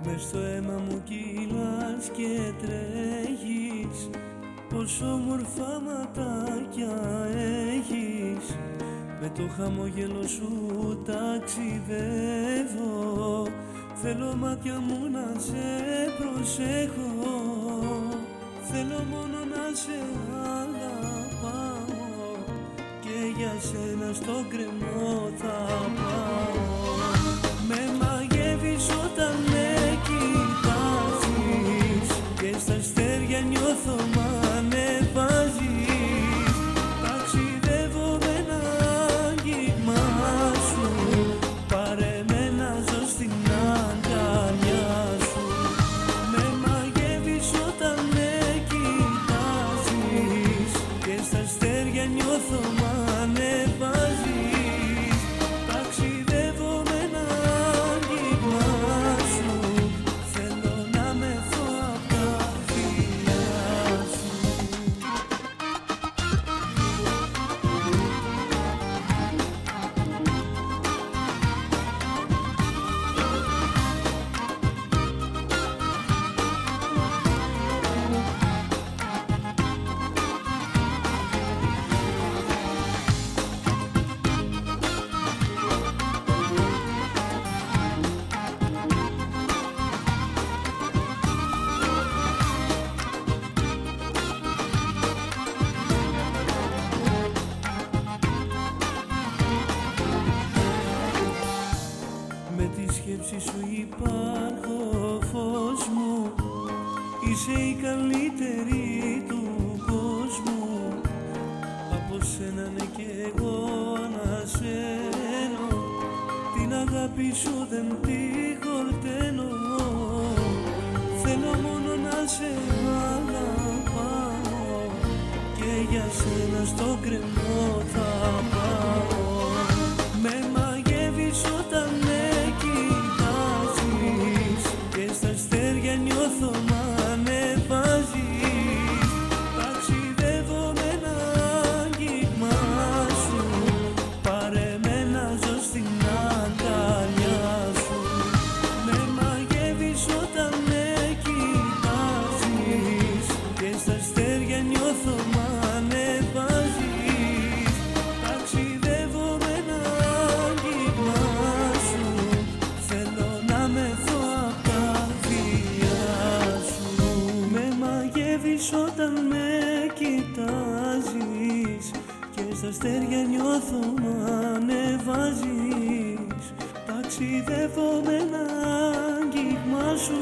Μες στο αίμα μου κυλάς και τρέχεις, πόσο όμορφα ματάκια έχεις. Με το χαμόγελο σου ταξιδεύω, θέλω μάτια μου να σε προσέχω. Θέλω μόνο να σε αγαπάω και για σένα στο κρεμό θα πάω. Με μαγεύεις όταν με κοιτάζεις και στα αστέρια νιώθω μ' ανεβάζεις. Ταξιδεύω με ένα άγγιγμα σου, πάρε με να ζω στην αγκαλιά σου. Με μαγεύεις όταν με κοιτάζεις και στα αστέρια νιώθω μ' ανεβάζεις. Ταξιδεύω με ένα άγγιγμα σου, θέλω να με δω απ' τα φιλιά σου. Με τη σκέψη σου υπάρχω φως μου, είσαι η καλύτερη του κόσμου. Από σένα ναι κι εγώ ανασένω, την αγάπη σου δεν τη χορταίνω. Θέλω μόνο να σε αγαπάω και για σένα στο κρεμό θα πάω. Με μαγεύεις όταν με κοιτάζεις και στα αστέρια νιώθω μ' ανεβάζεις. Ταξιδεύω με ένα άγγιγμα σου, πάρε με να ζω στην αγκαλιά σου. Με μαγεύεις όταν με κοιτάζεις και στα αστέρια νιώθω μ' ανεβάζεις. Ταξιδεύω με ένα άγγιγμα σου, θέλω να με δω απ' τα φιλιά σου. Με μαγεύεις όταν με κοιτάζεις και στα αστέρια νιώθω μ' ανεβάζεις. Ταξιδεύω με ένα άγγιγμα σου,